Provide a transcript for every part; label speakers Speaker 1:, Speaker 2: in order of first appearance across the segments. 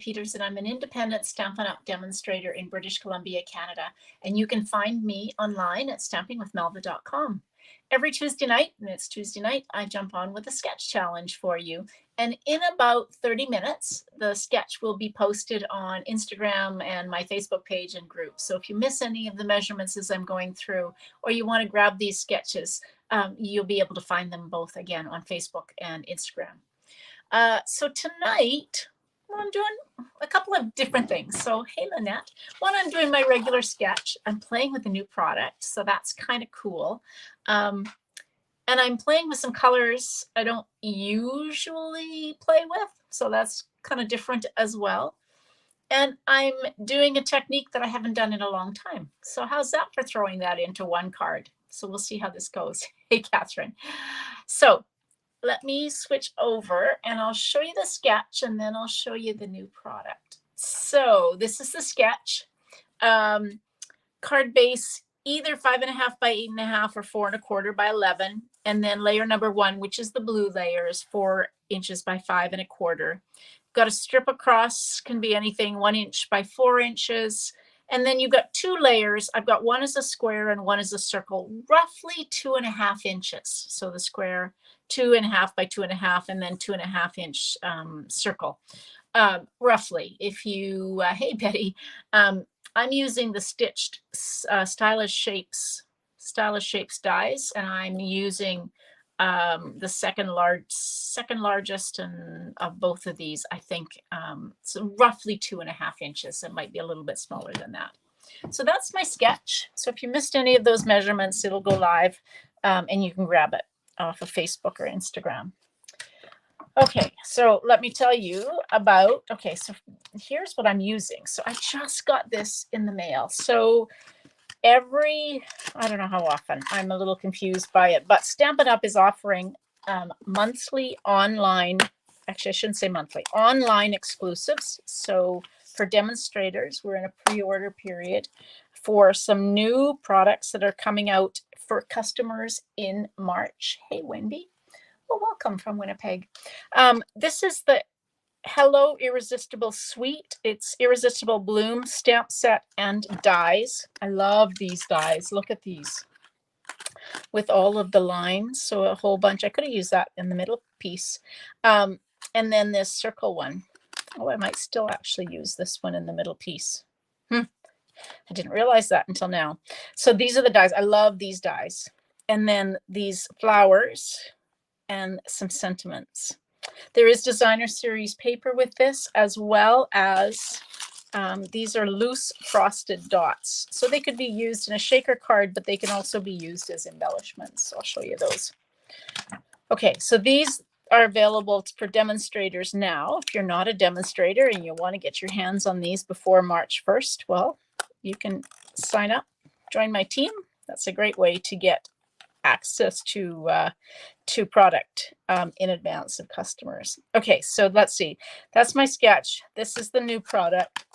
Speaker 1: Peters, and I'm an independent Stampin' Up! Demonstrator in British Columbia, Canada. And you can find me online at stampingwithmelva.com. Every Tuesday night, and it's Tuesday night, I jump on with a sketch challenge for you. And in about 30 minutes, the sketch will be posted on Instagram and my Facebook page and group. So if you miss any of the measurements as I'm going through, or you want to grab these sketches, you'll be able to find them both again on Facebook and Instagram. So tonight, I'm doing a couple of different things. So, hey, Lynette, when I'm doing my regular sketch, I'm playing with a new product. So that's kind of cool. And I'm playing with some colors I don't usually play with. So that's kind of different as well. And I'm doing a technique that I haven't done in a long time. So how's that for throwing that into one card? So we'll see how this goes. Hey, Catherine. So let me switch over and I'll show you the sketch and then I'll show you the new product. So this is the sketch. Card base, either 5.5 by 8.5 or 4.25 by 11. And then layer number 1, which is the blue layer, is 4 inches by 5.25. Got a strip across, can be anything 1 inch by 4 inches. And then you've got 2 layers. I've got one as a square and one as a circle, roughly 2.5 inches. So the square, 2.5 by 2.5, and then 2.5 inch circle, roughly. If you, hey Betty, I'm using the stitched Stylish Shapes dies, and I'm using the second largest and of both of these, I think. So roughly 2.5 inches. It might be a little bit smaller than that. So that's my sketch. So if you missed any of those measurements, it'll go live and you can grab it off of Facebook or Instagram. Okay, so let me tell you about, okay, so here's what I'm using. So I just got this in the mail. So I don't know how often, I'm a little confused by it, but Stampin' Up! Is offering monthly online, actually I shouldn't say monthly, online exclusives. So for demonstrators, we're in a pre-order period for some new products that are coming out for customers in March. Hey, Wendy. Well, welcome from Winnipeg. This is the Hello Irresistible Suite. It's Irresistible Bloom stamp set and dies. I love these dies. Look at these with all of the lines. So a whole bunch. I could have used that in the middle piece. And then this circle one. Oh, I might still actually use this one in the middle piece. I didn't realize that until now. So these are the dies. I love these dies. And then these flowers and some sentiments. There is designer series paper with this, as well as these are loose frosted dots. So they could be used in a shaker card, but they can also be used as embellishments. I'll show you those. Okay, so these are available for demonstrators now. If you're not a demonstrator and you want to get your hands on these before March 1st, well, you can sign up, join my team. That's a great way to get access to product in advance of customers. Okay, so let's see. That's my sketch. This is the new product.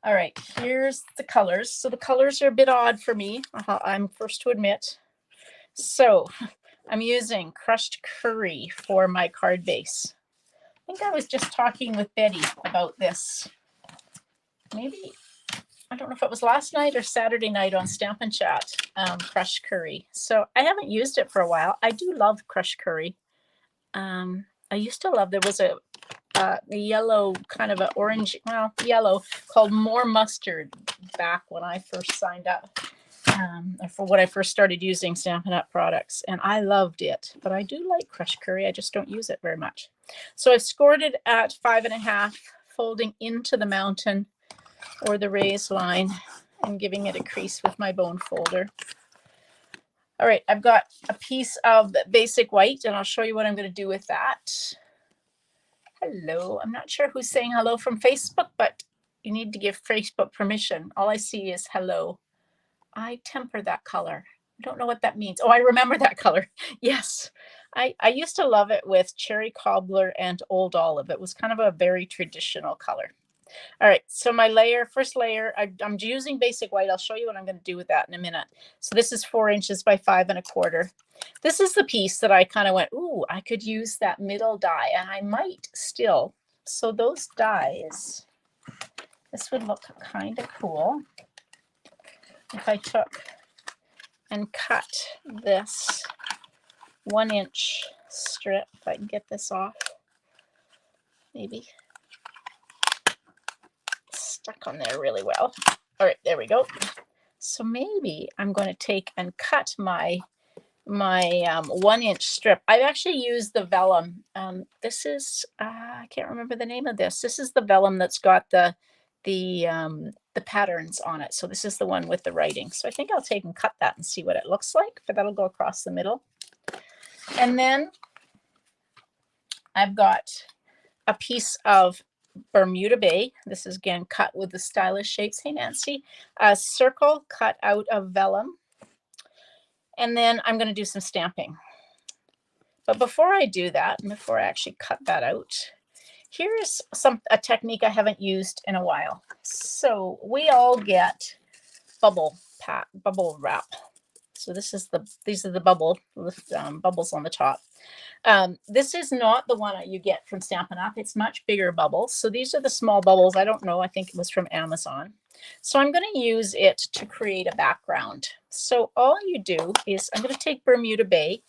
Speaker 1: All right, here's the colors. So the colors are a bit odd for me. I'm first to admit. So I'm using crushed curry for my card base. I think I was just talking with Betty about this. Maybe, I don't know if it was last night or Saturday night on Stampin' Chat, crushed curry. So I haven't used it for a while. I do love crushed curry. I used to love, there was a yellow, kind of an orange, well, yellow, called More Mustard back when I first signed up, for when I first started using Stampin' Up! Products. And I loved it, but I do like crushed curry. I just don't use it very much. So I've scored it at 5.5, folding into the mountain or the raised line and giving it a crease with my bone folder. All right, I've got a piece of basic white and I'll show you what I'm going to do with that. Hello, I'm not sure who's saying hello from Facebook, but you need to give Facebook permission. All I see is hello. I temper that color. I don't know what that means. Oh, I remember that color. Yes, I used to love it with cherry cobbler and old olive. It was kind of a very traditional color. All right, so my layer, first layer, I'm using basic white. I'll show you what I'm going to do with that in a minute. So this is 4 inches by 5.25. This is the piece that I kind of went, ooh, I could use that middle die, and I might still So those dies, this would look kind of cool if I took and cut this 1-inch strip. If I can get this off, maybe. Stuck on there really well. All right, there we go. So maybe I'm going to take and cut my 1-inch strip. I've actually used the vellum. This is I can't remember the name of this. This is the vellum that's got the patterns on it. So this is the one with the writing. So I think I'll take and cut that and see what it looks like. But that'll go across the middle. And then I've got a piece of Bermuda Bay. This is again cut with the stylish shapes. Hey Nancy, a circle cut out of vellum. And then I'm going to do some stamping. But before I do that, and before I actually cut that out, here's a technique I haven't used in a while. So we all get bubble wrap. So these are the bubbles on the top. This is not the one you get from Stampin' Up. It's much bigger bubbles. So these are the small bubbles. I don't know. I think it was from Amazon. So I'm going to use it to create a background. So all you do is I'm going to take Bermuda Bay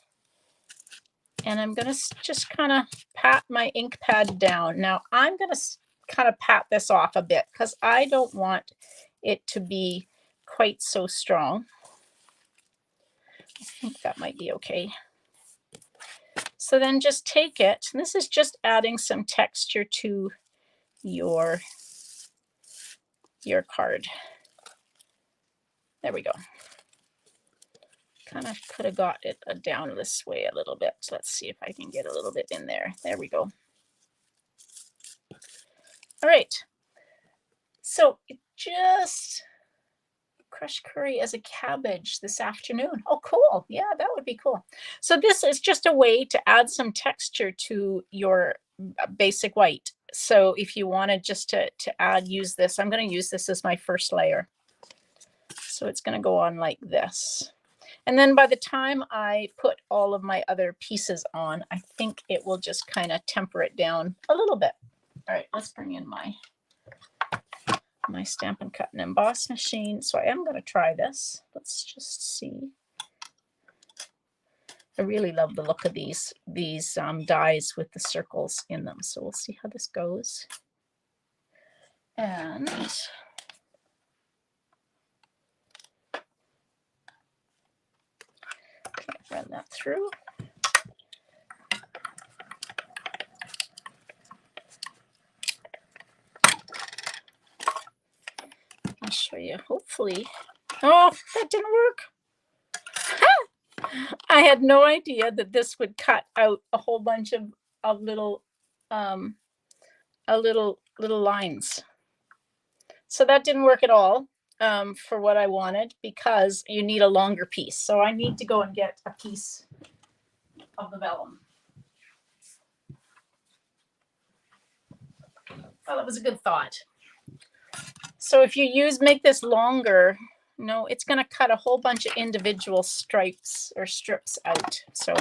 Speaker 1: and I'm going to just kind of pat my ink pad down. Now I'm going to kind of pat this off a bit because I don't want it to be quite so strong. I think that might be okay. So then just take it, and this is just adding some texture to your card. There we go. Kind of could have got it down this way a little bit. So let's see if I can get a little bit in there. There we go. All right. So just crushed curry as a cabbage this afternoon. Oh, cool. Yeah, that would be cool. So this is just a way to add some texture to your basic white. So if you wanted just to use this, I'm going to use this as my first layer. So it's going to go on like this. And then by the time I put all of my other pieces on, I think it will just kind of temper it down a little bit. All right, let's bring in my Stampin' Cut and Emboss machine. So I am going to try this. Let's just see. I really love the look of these dies with the circles in them. So we'll see how this goes. And run that through. I'll show you, hopefully. Oh, that didn't work. I had no idea that this would cut out a whole bunch of little lines. So that didn't work at all for what I wanted, because you need a longer piece. So I need to go and get a piece of the vellum. Well, that was a good thought. So if you make this longer, no, it's going to cut a whole bunch of individual stripes or strips out. So,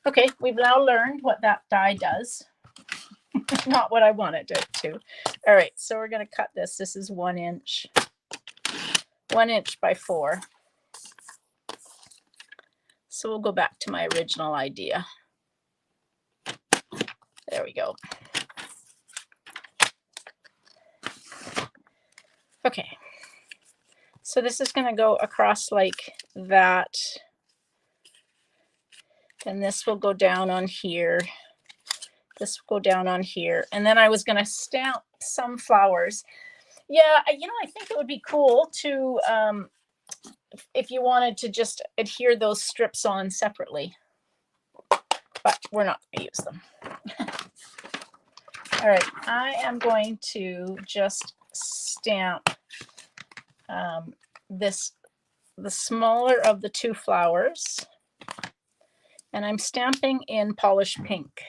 Speaker 1: okay, we've now learned what that die does. Not what I wanted it to. All right, so we're going to cut this. This is 1 inch. 1 inch by 4. So we'll go back to my original idea. There we go. Okay. So this is going to go across like that. And this will go down on here. This will go down on here. And then I was going to stamp some flowers. Yeah, I think it would be cool to, if you wanted to just adhere those strips on separately. But we're not going to use them. All right, I am going to just stamp the smaller of the two flowers. And I'm stamping in polished pink.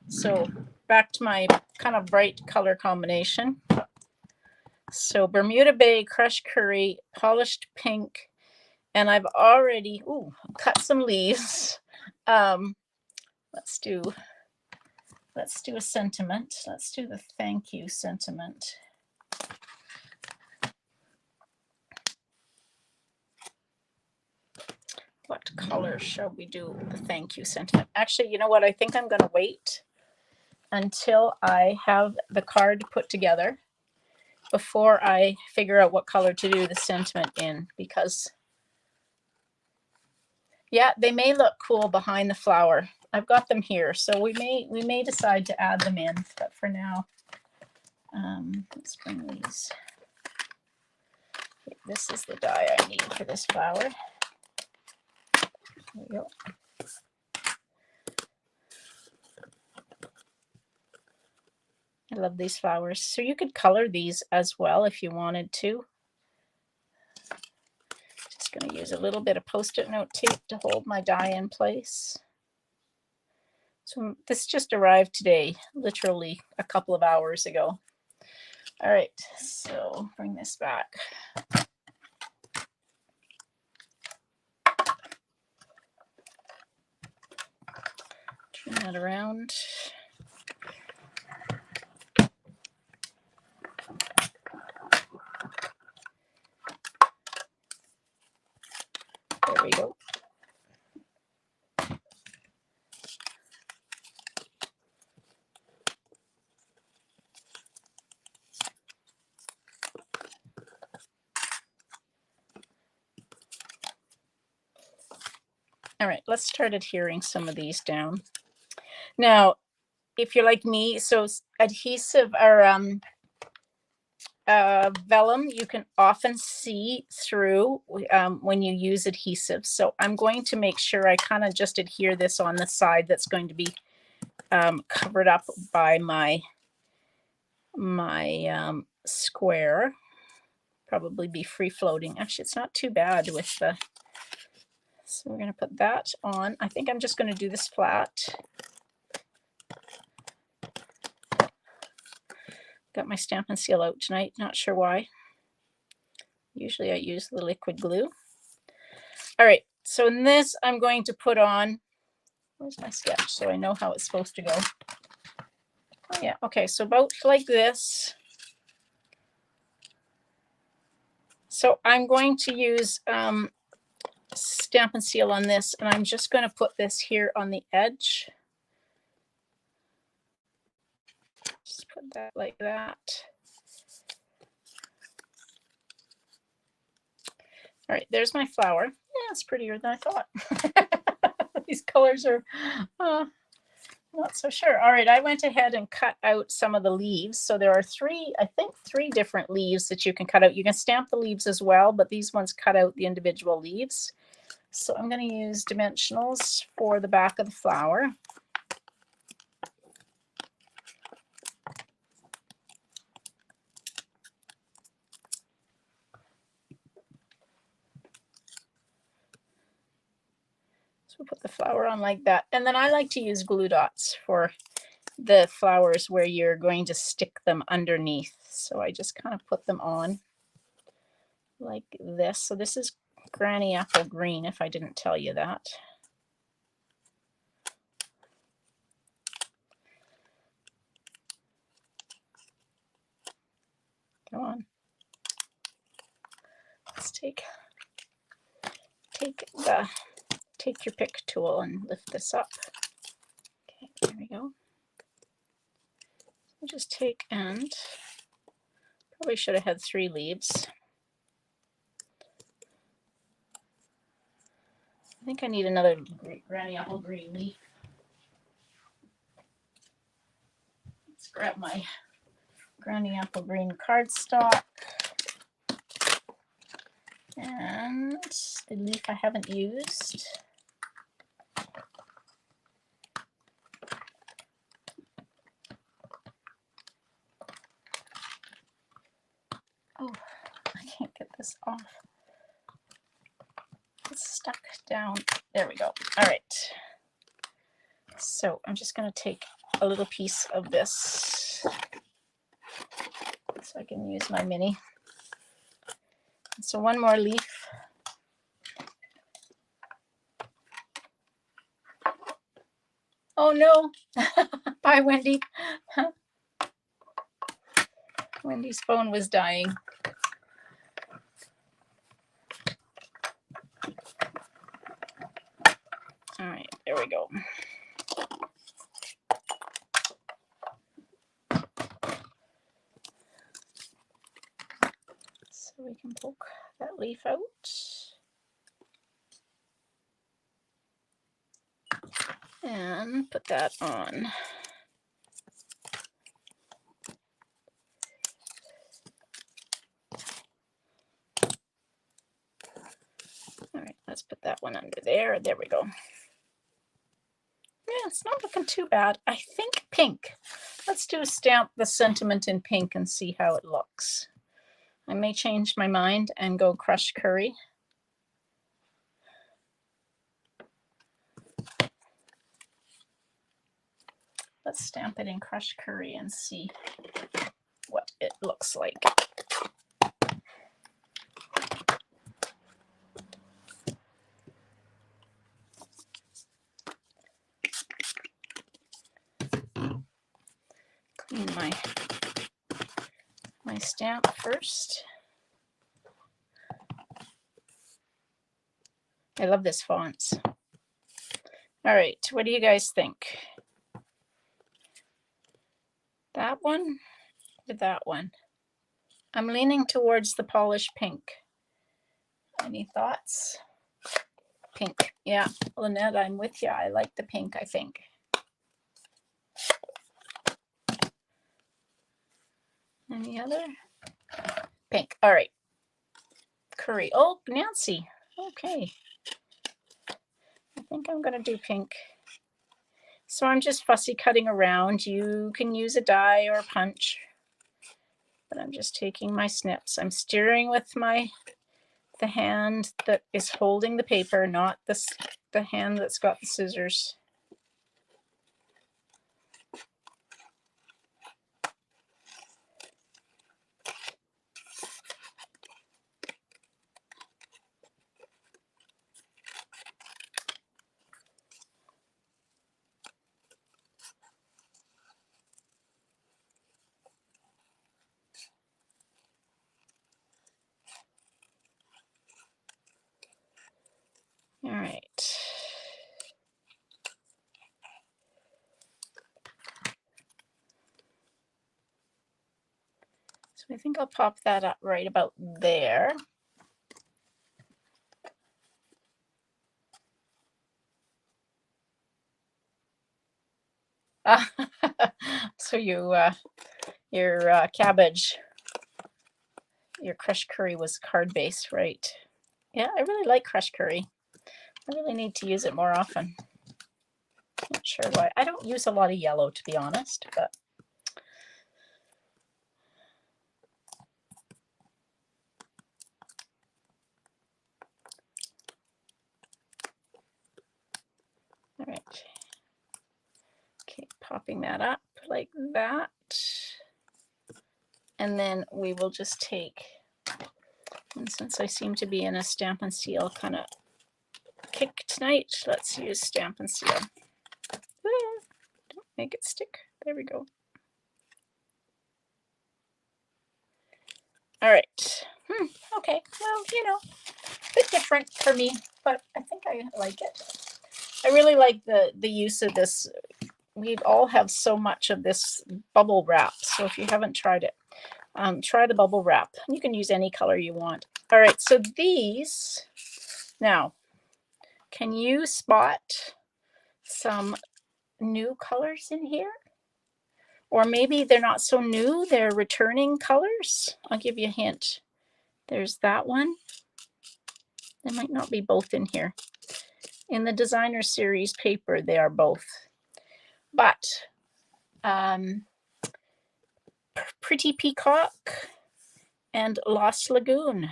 Speaker 1: So back to my kind of bright color combination. So Bermuda Bay, crushed curry, polished pink, and I've already cut some leaves. Let's do Let's do a sentiment. Let's do the thank you sentiment. What color shall we do the thank you sentiment? Actually, you know what? I think I'm going to wait until I have the card put together before I figure out what color to do the sentiment in, because yeah, they may look cool behind the flower. I've got them here, so we may decide to add them in, but for now, let's bring these. This is the die I need for this flower. There we go. I love these flowers. So you could color these as well if you wanted to. Just going to use a little bit of Post-it note tape to hold my die in place. So this just arrived today, literally a couple of hours ago. All right, so bring this back. Turn that around. There we go. All right, let's start adhering some of these down. Now, if you're like me, so adhesive or vellum, you can often see through when you use adhesive. So I'm going to make sure I kind of just adhere this on the side that's going to be covered up by my square. Probably be free floating. Actually, it's not too bad with the. So we're going to put that on. I think I'm just going to do this flat. Got my Stampin' Seal out tonight. Not sure why. Usually I use the liquid glue. All right. So in this, I'm going to put on. Where's my sketch? So I know how it's supposed to go. Oh yeah. Okay. So about like this. So I'm going to use Stampin' Seal on this, and I'm just going to put this here on the edge. Just put that like that. All right, there's my flower. Yeah, it's prettier than I thought. These colors are not so sure. All right, I went ahead and cut out some of the leaves. So there are I think three different leaves that you can cut out. You can stamp the leaves as well, but these ones cut out the individual leaves. So I'm going to use dimensionals for the back of the flower. So we'll put the flower on like that. And then I like to use glue dots for the flowers where you're going to stick them underneath. So I just kind of put them on like this. So this is Granny Apple Green, if I didn't tell you that. Come on. Let's take your pick tool and lift this up. Okay, there we go. I'll just take and probably should have had 3 leaves. I think I need another Granny Apple Green leaf. Let's grab my Granny Apple Green cardstock. And the leaf I haven't used. Oh, I can't get this off. It's stuck down. There we go. All right. So I'm just going to take a little piece of this so I can use my mini. So one more leaf. Oh no. Bye, Wendy. Wendy's phone was dying. All right, there we go. So we can poke that leaf out. And put that on. All right, let's put that one under there. There we go. Yeah, it's not looking too bad. I think pink. Let's do a stamp the sentiment in pink and see how it looks. I may change my mind and go crushed curry. Let's stamp it in crushed curry and see what it looks like. Clean my stamp first. I love this font. All right, what do you guys think? That one or that one? I'm leaning towards the polished pink. Any thoughts? Pink. Yeah, Lynette, I'm with you. I like the pink, I think. Any other? Pink. All right. Curry. Oh, Nancy. Okay. I think I'm going to do pink. So I'm just fussy cutting around. You can use a die or a punch, but I'm just taking my snips. I'm steering with the hand that is holding the paper, not the hand that's got the scissors. All right. So I think I'll pop that up right about there. So your cabbage, your crushed curry was card based, right? Yeah, I really like crushed curry. I really need to use it more often. Not sure why. I don't use a lot of yellow, to be honest, but all right. Okay, popping that up like that. And then we will just take, and since I seem to be in a Stamp and Seal kind of kick tonight, let's use Stamp and Seal. Don't make it stick. There we go. All right. Okay. Well, a bit different for me, but I think I like it. I really like the use of this. We all have so much of this bubble wrap. So if you haven't tried it, try the bubble wrap. You can use any color you want. All right. So these, now, can you spot some new colors in here? Or maybe they're not so new, they're returning colors. I'll give you a hint. There's that one. They might not be both in here. In the designer series paper, they are both. But Pretty Peacock and Lost Lagoon.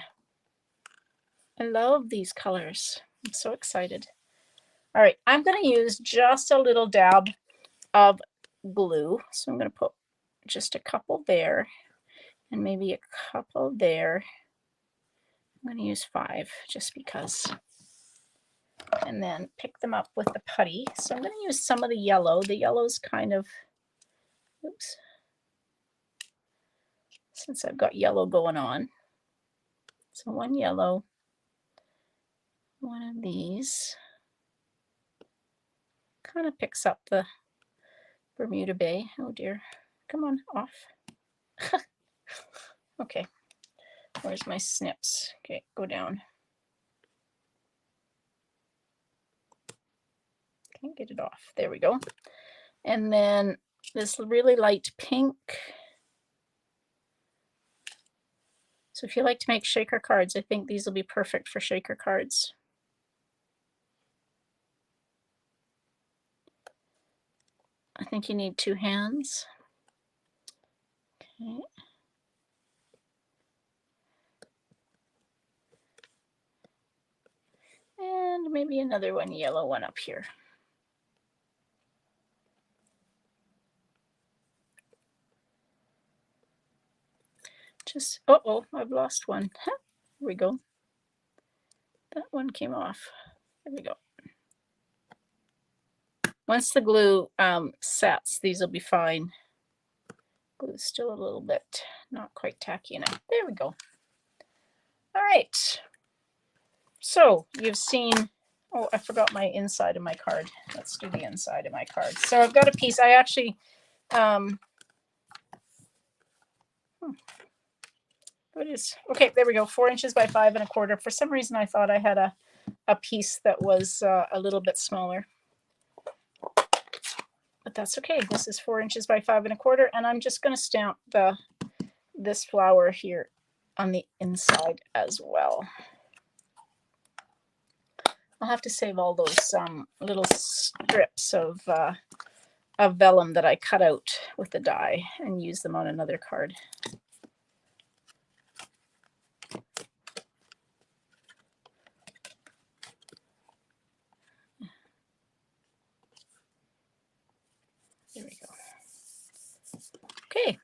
Speaker 1: I love these colors. I'm so excited. All right, I'm going to use just a little dab of glue. So I'm going to put just a couple there and maybe a couple there. I'm going to use 5 just because. and then pick them up with the putty. So I'm going to use some of the yellow. The yellow's kind of, oops, since I've got yellow going on. So one yellow, one of these. Kind of picks up the Bermuda Bay. Oh dear. Come on, off. Okay. Where's my snips? Okay, go down. Can't get it off. There we go. And then this really light pink. So if you like to make shaker cards, I think these will be perfect for shaker cards. I think you need 2 hands. Okay. And maybe another one, yellow one up here. Just, uh-oh, I've lost one. Here we go. That one came off. There we go. Once the glue sets, these will be fine. Glue's still a little bit not quite tacky enough. There we go. All right. So you've seen, oh, I forgot my inside of my card. Let's do the inside of my card. So I've got a piece. I actually, what is, okay, there we go. 4 inches by 5 1/4. For some reason, I thought I had a piece that was a little bit smaller. But that's okay. This is 4 inches by 5 1/4, and I'm just going to stamp this flower here on the inside as well. I'll have to save all those little strips of vellum that I cut out with the die and use them on another card. There we go. Okay.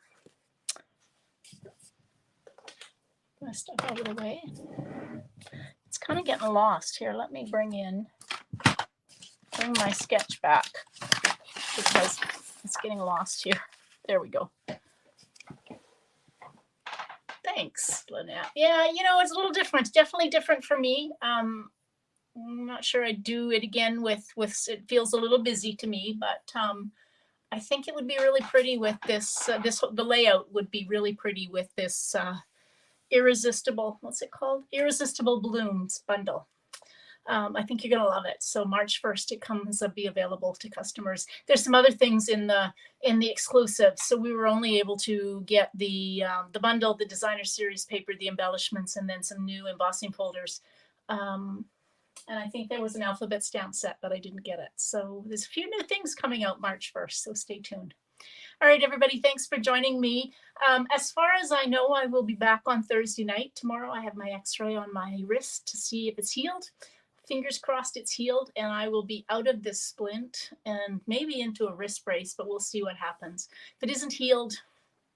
Speaker 1: My stuff out of the way. It's kind of getting lost here. Let me bring my sketch back because it's getting lost here. There we go. Thanks, Lynette. Yeah, you know, it's a little different. It's definitely different for me. I'm not sure I'd do it again with it feels a little busy to me, but I think it would be really pretty with this, the layout would be really pretty with this irresistible, what's it called? Irresistible Blooms bundle. I think you're going to love it. So March 1st, it comes be available to customers. There's some other things in the exclusive. So we were only able to get the bundle, the designer series paper, the embellishments, and then some new embossing folders. And I think there was an alphabet stamp set, but I didn't get it. So there's a few new things coming out March 1st. So stay tuned. All right, everybody, thanks for joining me. As far as I know, I will be back on Thursday night. Tomorrow I have my x-ray on my wrist to see if it's healed. Fingers crossed it's healed, and I will be out of this splint and maybe into a wrist brace, but we'll see what happens. If it isn't healed,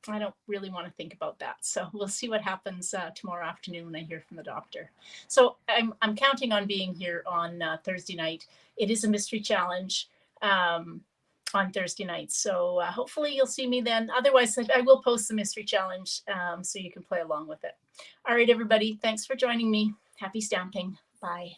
Speaker 1: I don't really want to think about that. So we'll see what happens tomorrow afternoon when I hear from the doctor. So I'm counting on being here on Thursday night. It is a mystery challenge on Thursday night. So hopefully you'll see me then. Otherwise, I will post the mystery challenge so you can play along with it. All right, everybody. Thanks for joining me. Happy stamping. Bye.